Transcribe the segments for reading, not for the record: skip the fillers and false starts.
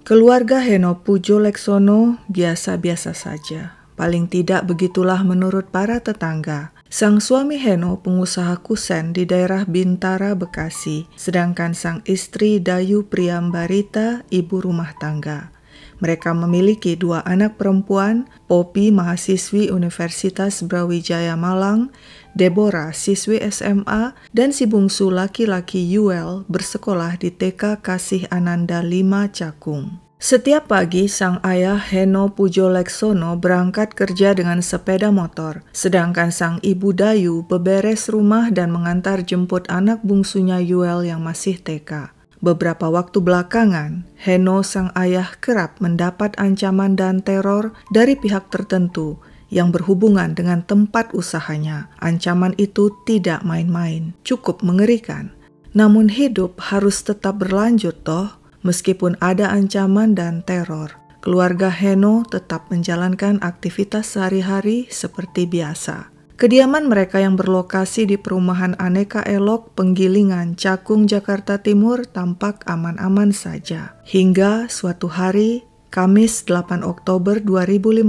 Keluarga Heno Pujoleksono biasa-biasa saja. Paling tidak begitulah menurut para tetangga. Sang suami Heno pengusaha kusen di daerah Bintara, Bekasi, sedangkan sang istri Dayu Priambarita ibu rumah tangga. Mereka memiliki 2 anak perempuan, Poppy mahasiswi Universitas Brawijaya Malang, Deborah siswi SMA, dan si bungsu laki-laki Yuel bersekolah di TK Kasih Ananda 5 Cakung. Setiap pagi, sang ayah Heno Pujoleksono berangkat kerja dengan sepeda motor, sedangkan sang ibu Dayu beberes rumah dan mengantar jemput anak bungsunya Yuel yang masih TK. Beberapa waktu belakangan, Heno sang ayah kerap mendapat ancaman dan teror dari pihak tertentu yang berhubungan dengan tempat usahanya. Ancaman itu tidak main-main, cukup mengerikan. Namun hidup harus tetap berlanjut toh. Meskipun ada ancaman dan teror, keluarga Heno tetap menjalankan aktivitas sehari-hari seperti biasa. Kediaman mereka yang berlokasi di perumahan Aneka Elok, Penggilingan, Cakung, Jakarta Timur tampak aman-aman saja. Hingga suatu hari, Kamis 8 Oktober 2015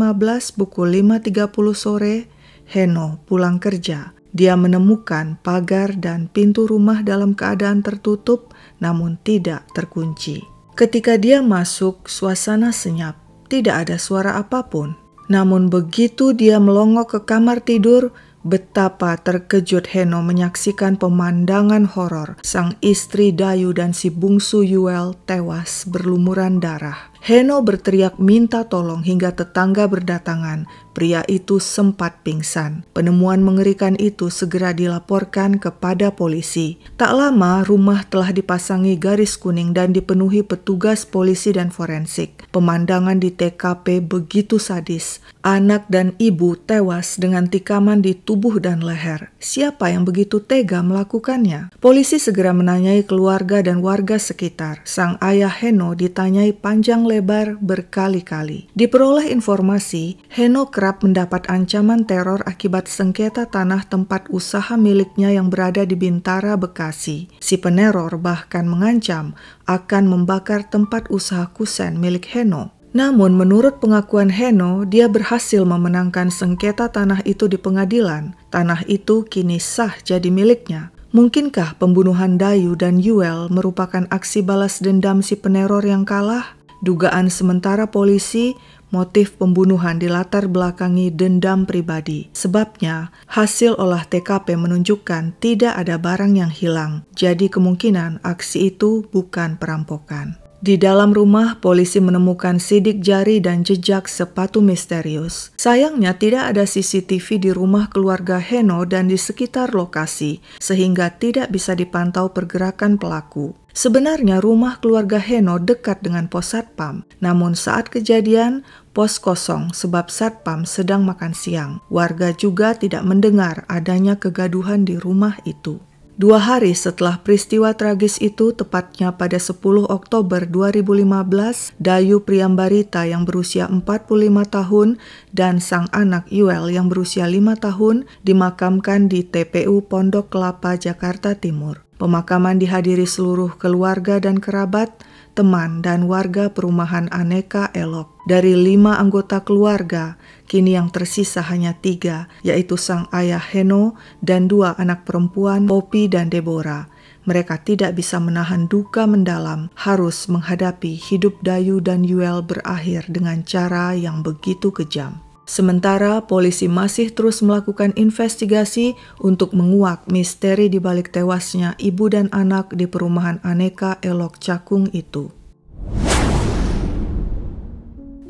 pukul 5.30 sore, Heno pulang kerja. Dia menemukan pagar dan pintu rumah dalam keadaan tertutup namun tidak terkunci. Ketika dia masuk, suasana senyap, tidak ada suara apapun. Namun begitu dia melongok ke kamar tidur, betapa terkejut Heno menyaksikan pemandangan horor. Sang istri Dayu dan si bungsu Yuel tewas berlumuran darah. Heno berteriak minta tolong hingga tetangga berdatangan. Pria itu sempat pingsan. Penemuan mengerikan itu segera dilaporkan kepada polisi. Tak lama rumah telah dipasangi garis kuning dan dipenuhi petugas polisi dan forensik. Pemandangan di TKP begitu sadis. Anak dan ibu tewas dengan tikaman di tubuh dan leher. Siapa yang begitu tega melakukannya? Polisi segera menanyai keluarga dan warga sekitar. Sang ayah Heno ditanyai panjang lebar berkali-kali. Diperoleh informasi, Heno kerap mendapat ancaman teror akibat sengketa tanah tempat usaha miliknya yang berada di Bintara, Bekasi. Si peneror bahkan mengancam akan membakar tempat usaha kusen milik Heno. Namun menurut pengakuan Heno, dia berhasil memenangkan sengketa tanah itu di pengadilan. Tanah itu kini sah jadi miliknya. Mungkinkah pembunuhan Dayu dan Yuel merupakan aksi balas dendam si peneror yang kalah? Dugaan sementara polisi, motif pembunuhan dilatar belakangi dendam pribadi. Sebabnya, hasil olah TKP menunjukkan tidak ada barang yang hilang. Jadi kemungkinan aksi itu bukan perampokan. Di dalam rumah, polisi menemukan sidik jari dan jejak sepatu misterius. Sayangnya tidak ada CCTV di rumah keluarga Heno dan di sekitar lokasi, sehingga tidak bisa dipantau pergerakan pelaku. Sebenarnya rumah keluarga Heno dekat dengan pos satpam, namun saat kejadian, pos kosong sebab satpam sedang makan siang. Warga juga tidak mendengar adanya kegaduhan di rumah itu. 2 hari setelah peristiwa tragis itu, tepatnya pada 10 Oktober 2015, Dayu Priambarita yang berusia 45 tahun dan sang anak Yuel yang berusia 5 tahun dimakamkan di TPU Pondok Kelapa, Jakarta Timur. Pemakaman dihadiri seluruh keluarga dan kerabat, teman dan warga perumahan Aneka Elok. Dari 5 anggota keluarga, kini yang tersisa hanya 3, yaitu sang ayah Heno dan 2 anak perempuan, Poppy dan Deborah. Mereka tidak bisa menahan duka mendalam, harus menghadapi hidup Dayu dan Yuel berakhir dengan cara yang begitu kejam. Sementara polisi masih terus melakukan investigasi untuk menguak misteri di balik tewasnya ibu dan anak di perumahan Aneka Elok Cakung itu.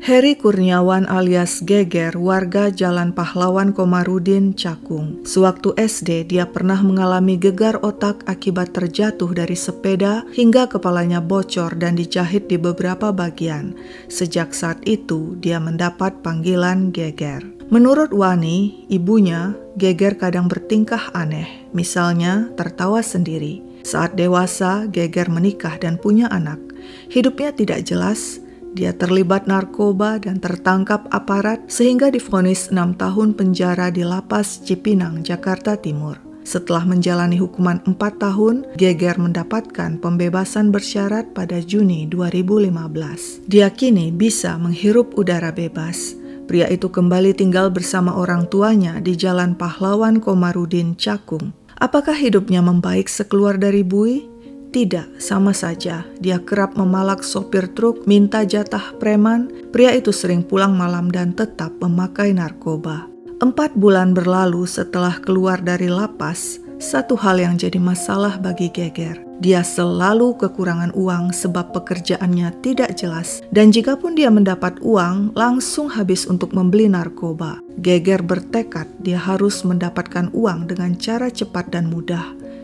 Heri Kurniawan alias Geger, warga Jalan Pahlawan Komarudin, Cakung. Sewaktu SD, dia pernah mengalami gegar otak akibat terjatuh dari sepeda hingga kepalanya bocor dan dijahit di beberapa bagian. Sejak saat itu, dia mendapat panggilan Geger. Menurut Wani, ibunya, Geger kadang bertingkah aneh, misalnya tertawa sendiri. Saat dewasa, Geger menikah dan punya anak. Hidupnya tidak jelas. Dia terlibat narkoba dan tertangkap aparat sehingga divonis 6 tahun penjara di Lapas Cipinang, Jakarta Timur. Setelah menjalani hukuman 4 tahun, Geger mendapatkan pembebasan bersyarat pada Juni 2015. Dia kini bisa menghirup udara bebas. Pria itu kembali tinggal bersama orang tuanya di Jalan Pahlawan Komarudin, Cakung. Apakah hidupnya membaik sekeluar dari bui? Tidak, sama saja. Dia kerap memalak sopir truk, minta jatah preman. Pria itu sering pulang malam dan tetap memakai narkoba. 4 bulan berlalu setelah keluar dari lapas, satu hal yang jadi masalah bagi Geger. Dia selalu kekurangan uang sebab pekerjaannya tidak jelas. Dan jikapun dia mendapat uang, langsung habis untuk membeli narkoba. Geger bertekad dia harus mendapatkan uang dengan cara cepat dan mudah.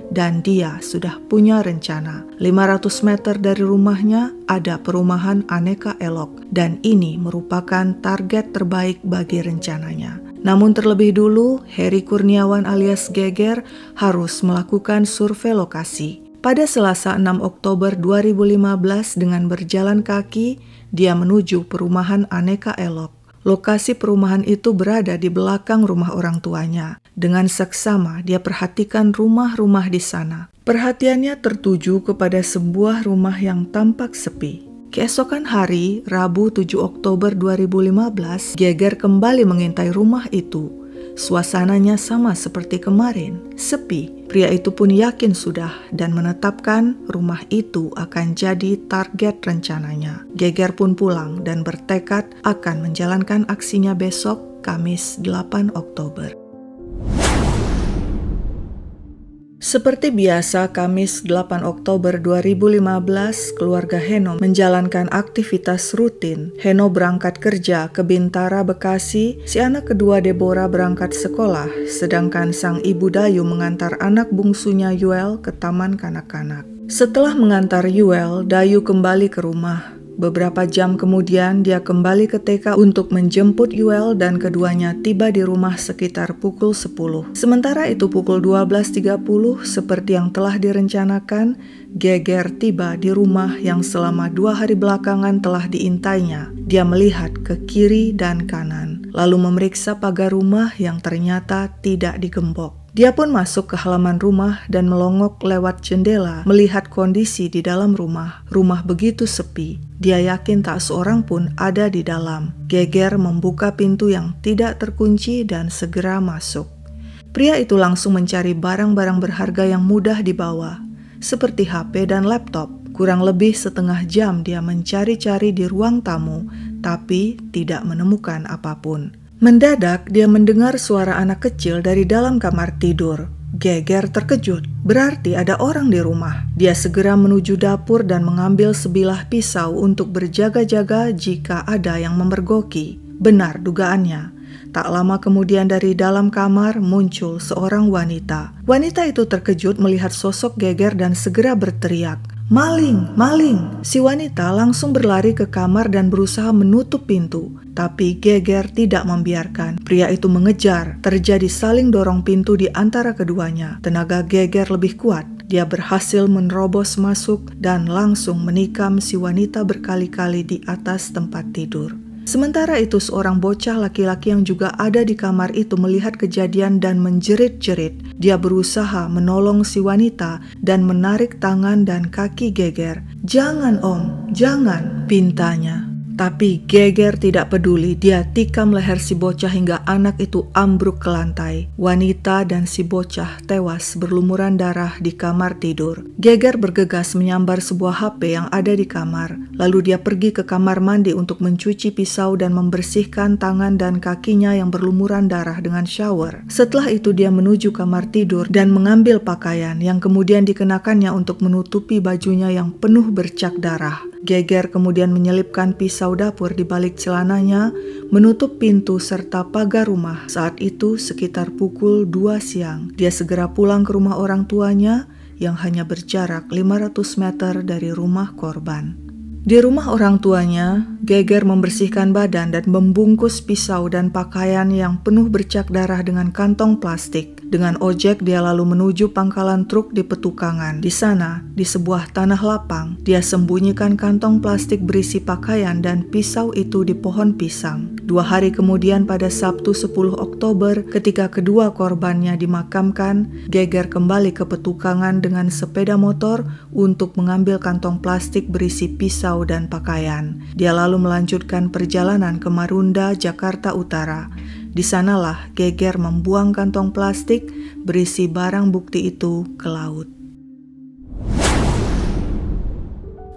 Dan dia sudah punya rencana. 500 meter dari rumahnya ada perumahan aneka elok. Dan ini merupakan target terbaik bagi rencananya. Namun terlebih dulu, Heri Kurniawan alias Geger harus melakukan survei lokasi. Pada Selasa 6 Oktober 2015 dengan berjalan kaki, dia menuju perumahan aneka elok. Lokasi perumahan itu berada di belakang rumah orang tuanya. Dengan seksama dia perhatikan rumah-rumah di sana. Perhatiannya tertuju kepada sebuah rumah yang tampak sepi. Keesokan hari, Rabu 7 Oktober 2015, Geger kembali mengintai rumah itu. Suasananya sama seperti kemarin, sepi. Pria itu pun yakin sudah dan menetapkan rumah itu akan jadi target rencananya. Geger pun pulang dan bertekad akan menjalankan aksinya besok, Kamis 8 Oktober. Seperti biasa, Kamis 8 Oktober 2015, keluarga Heno menjalankan aktivitas rutin. Heno berangkat kerja ke Bintara, Bekasi, si anak kedua Deborah berangkat sekolah, sedangkan sang ibu Dayu mengantar anak bungsunya Yuel ke taman kanak-kanak. Setelah mengantar Yuel, Dayu kembali ke rumah. Beberapa jam kemudian dia kembali ke TK untuk menjemput Yuel dan keduanya tiba di rumah sekitar pukul 10. Sementara itu pukul 12.30 seperti yang telah direncanakan, Geger tiba di rumah yang selama 2 hari belakangan telah diintainya. Dia melihat ke kiri dan kanan, lalu memeriksa pagar rumah yang ternyata tidak digembok. Dia pun masuk ke halaman rumah dan melongok lewat jendela melihat kondisi di dalam rumah. Rumah begitu sepi. Dia yakin tak seorang pun ada di dalam. Geger membuka pintu yang tidak terkunci dan segera masuk. Pria itu langsung mencari barang-barang berharga yang mudah dibawa, seperti HP dan laptop. Kurang lebih setengah jam dia mencari-cari di ruang tamu, tapi tidak menemukan apapun. Mendadak dia mendengar suara anak kecil dari dalam kamar tidur. Geger terkejut, berarti ada orang di rumah. Dia segera menuju dapur dan mengambil sebilah pisau untuk berjaga-jaga jika ada yang memergoki. Benar dugaannya. Tak lama kemudian dari dalam kamar muncul seorang wanita. Wanita itu terkejut melihat sosok Geger dan segera berteriak, "Maling! Maling!" Si wanita langsung berlari ke kamar dan berusaha menutup pintu. Tapi Geger tidak membiarkan. Pria itu mengejar. Terjadi saling dorong pintu di antara keduanya. Tenaga Geger lebih kuat. Dia berhasil menerobos masuk dan langsung menikam si wanita berkali-kali di atas tempat tidur. Sementara itu seorang bocah laki-laki yang juga ada di kamar itu melihat kejadian dan menjerit-jerit. Dia berusaha menolong si wanita dan menarik tangan dan kaki Geger. "Jangan om, jangan," pintanya. Tapi Geger tidak peduli, dia tikam leher si bocah hingga anak itu ambruk ke lantai. Wanita dan si bocah tewas berlumuran darah di kamar tidur. Geger bergegas menyambar sebuah HP yang ada di kamar. Lalu dia pergi ke kamar mandi untuk mencuci pisau dan membersihkan tangan dan kakinya yang berlumuran darah dengan shower. Setelah itu dia menuju kamar tidur dan mengambil pakaian yang kemudian dikenakannya untuk menutupi bajunya yang penuh bercak darah. Geger kemudian menyelipkan pisau dapur di balik celananya, menutup pintu serta pagar rumah. Saat itu sekitar pukul 2 siang. Dia segera pulang ke rumah orang tuanya yang hanya berjarak 500 meter dari rumah korban. Di rumah orang tuanya, Geger membersihkan badan dan membungkus pisau dan pakaian yang penuh bercak darah dengan kantong plastik. Dengan ojek dia lalu menuju pangkalan truk di Petukangan. Di sana, di sebuah tanah lapang, dia sembunyikan kantong plastik berisi pakaian dan pisau itu di pohon pisang. 2 hari kemudian pada Sabtu 10 Oktober ketika kedua korbannya dimakamkan, Geiger kembali ke petukangan dengan sepeda motor untuk mengambil kantong plastik berisi pisau dan pakaian. Dia lalu melanjutkan perjalanan ke Marunda, Jakarta Utara. Di sanalah Geiger membuang kantong plastik berisi barang bukti itu ke laut.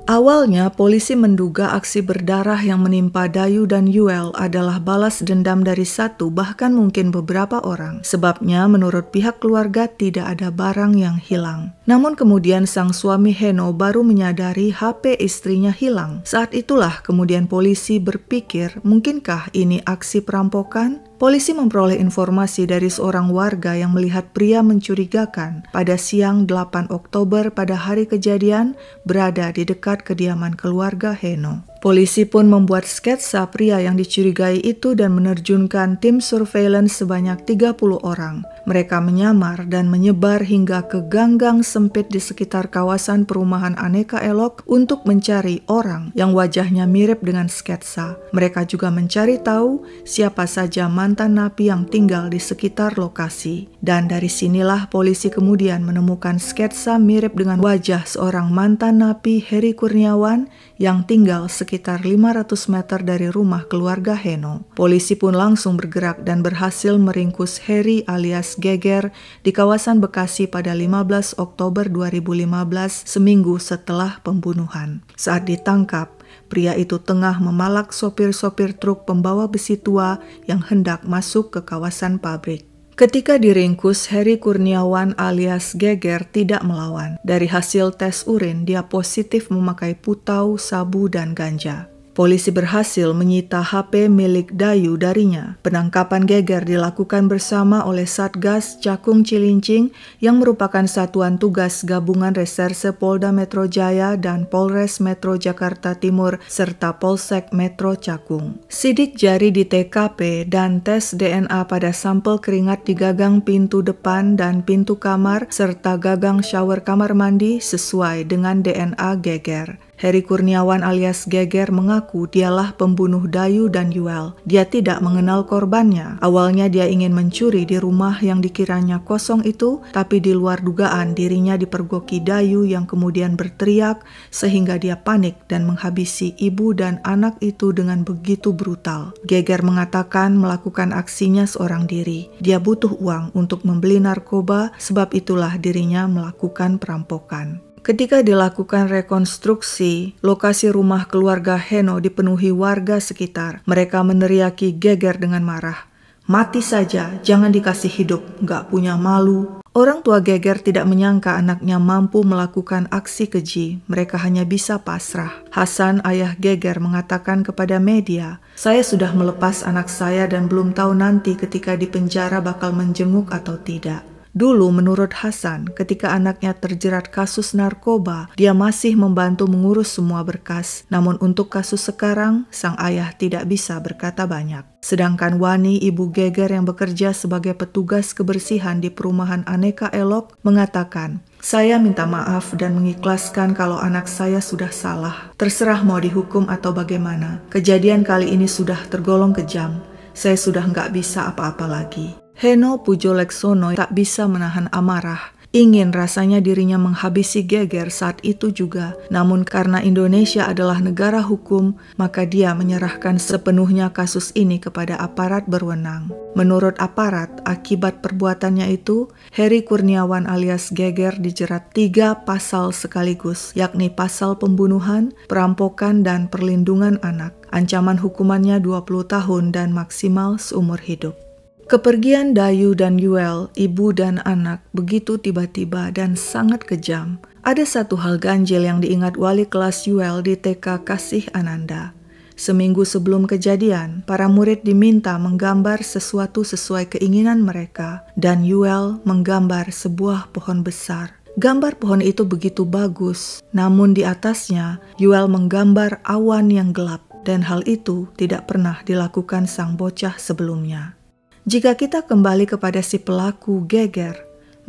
Awalnya, polisi menduga aksi berdarah yang menimpa Dayu dan Yuel adalah balas dendam dari satu bahkan mungkin beberapa orang. Sebabnya, menurut pihak keluarga tidak ada barang yang hilang. Namun kemudian sang suami Heno baru menyadari HP istrinya hilang. Saat itulah kemudian polisi berpikir, mungkinkah ini aksi perampokan? Polisi memperoleh informasi dari seorang warga yang melihat pria mencurigakan pada siang 8 Oktober pada hari kejadian berada di dekat kediaman keluarga Heno. Polisi pun membuat sketsa pria yang dicurigai itu dan menerjunkan tim surveillance sebanyak 30 orang. Mereka menyamar dan menyebar hingga ke gang-gang sempit di sekitar kawasan perumahan Aneka Elok untuk mencari orang yang wajahnya mirip dengan sketsa. Mereka juga mencari tahu siapa saja mantan napi yang tinggal di sekitar lokasi. Dan dari sinilah polisi kemudian menemukan sketsa mirip dengan wajah seorang mantan napi Heri Kurniawan yang tinggal sekitar 500 meter dari rumah keluarga Heno. Polisi pun langsung bergerak dan berhasil meringkus Heri alias Geiger di kawasan Bekasi pada 15 Oktober 2015, seminggu setelah pembunuhan. Saat ditangkap, pria itu tengah memalak sopir-sopir truk pembawa besi tua yang hendak masuk ke kawasan pabrik. Ketika diringkus, Heri Kurniawan alias Geiger tidak melawan. Dari hasil tes urin, dia positif memakai putau, sabu, dan ganja. Polisi berhasil menyita HP milik Dayu darinya. Penangkapan Geiger dilakukan bersama oleh Satgas Cakung Cilincing yang merupakan satuan tugas gabungan reserse Polda Metro Jaya dan Polres Metro Jakarta Timur serta Polsek Metro Cakung. Sidik jari di TKP dan tes DNA pada sampel keringat di gagang pintu depan dan pintu kamar serta gagang shower kamar mandi sesuai dengan DNA Geiger. Heri Kurniawan alias Geiger mengaku dialah pembunuh Dayu dan Yuel. Dia tidak mengenal korbannya. Awalnya dia ingin mencuri di rumah yang dikiranya kosong itu, tapi di luar dugaan dirinya dipergoki Dayu yang kemudian berteriak sehingga dia panik dan menghabisi ibu dan anak itu dengan begitu brutal. Geiger mengatakan melakukan aksinya seorang diri. Dia butuh uang untuk membeli narkoba, sebab itulah dirinya melakukan perampokan. Ketika dilakukan rekonstruksi, lokasi rumah keluarga Heno dipenuhi warga sekitar. Mereka meneriaki Geiger dengan marah. "Mati saja, jangan dikasih hidup, gak punya malu." Orang tua Geiger tidak menyangka anaknya mampu melakukan aksi keji. Mereka hanya bisa pasrah. Hasan, ayah Geiger, mengatakan kepada media, "Saya sudah melepas anak saya dan belum tahu nanti ketika di penjara bakal menjenguk atau tidak." Dulu menurut Hasan, ketika anaknya terjerat kasus narkoba, dia masih membantu mengurus semua berkas. Namun untuk kasus sekarang, sang ayah tidak bisa berkata banyak. Sedangkan Wani, ibu Geiger yang bekerja sebagai petugas kebersihan di perumahan Aneka Elok, mengatakan, "Saya minta maaf dan mengikhlaskan kalau anak saya sudah salah. Terserah mau dihukum atau bagaimana. Kejadian kali ini sudah tergolong kejam. Saya sudah nggak bisa apa-apa lagi." Heno Pujoleksono tak bisa menahan amarah. Ingin rasanya dirinya menghabisi Geiger saat itu juga. Namun karena Indonesia adalah negara hukum, maka dia menyerahkan sepenuhnya kasus ini kepada aparat berwenang. Menurut aparat, akibat perbuatannya itu, Heri Kurniawan alias Geiger dijerat 3 pasal sekaligus, yakni pasal pembunuhan, perampokan, dan perlindungan anak. Ancaman hukumannya 20 tahun dan maksimal seumur hidup. Kepergian Dayu dan Yuel, ibu dan anak, begitu tiba-tiba dan sangat kejam. Ada satu hal ganjil yang diingat wali kelas Yuel di TK Kasih Ananda. Seminggu sebelum kejadian, para murid diminta menggambar sesuatu sesuai keinginan mereka, dan Yuel menggambar sebuah pohon besar. Gambar pohon itu begitu bagus, namun di atasnya Yuel menggambar awan yang gelap, dan hal itu tidak pernah dilakukan sang bocah sebelumnya. Jika kita kembali kepada si pelaku Geiger,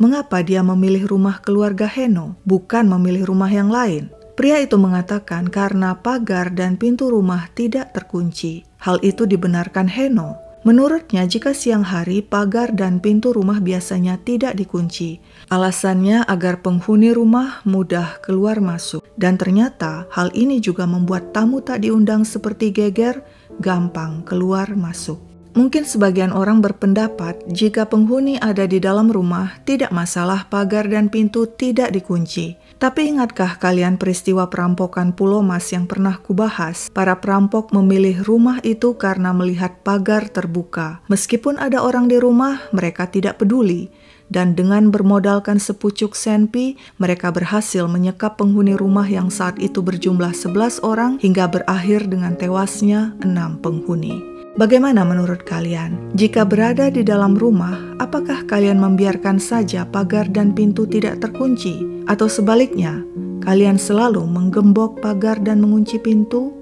mengapa dia memilih rumah keluarga Heno, bukan memilih rumah yang lain? Pria itu mengatakan karena pagar dan pintu rumah tidak terkunci. Hal itu dibenarkan Heno. Menurutnya, jika siang hari, pagar dan pintu rumah biasanya tidak dikunci. Alasannya agar penghuni rumah mudah keluar masuk. Dan ternyata hal ini juga membuat tamu tak diundang seperti Geger gampang keluar masuk. Mungkin sebagian orang berpendapat jika penghuni ada di dalam rumah, tidak masalah pagar dan pintu tidak dikunci. Tapi ingatkah kalian peristiwa perampokan Pulau Mas yang pernah kubahas? Para perampok memilih rumah itu karena melihat pagar terbuka. Meskipun ada orang di rumah, mereka tidak peduli. Dan dengan bermodalkan sepucuk senpi, mereka berhasil menyekap penghuni rumah yang saat itu berjumlah 11 orang hingga berakhir dengan tewasnya 6 penghuni. Bagaimana menurut kalian? Jika berada di dalam rumah, apakah kalian membiarkan saja pagar dan pintu tidak terkunci? Atau sebaliknya, kalian selalu menggembok pagar dan mengunci pintu?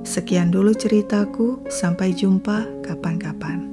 Sekian dulu ceritaku, sampai jumpa kapan-kapan.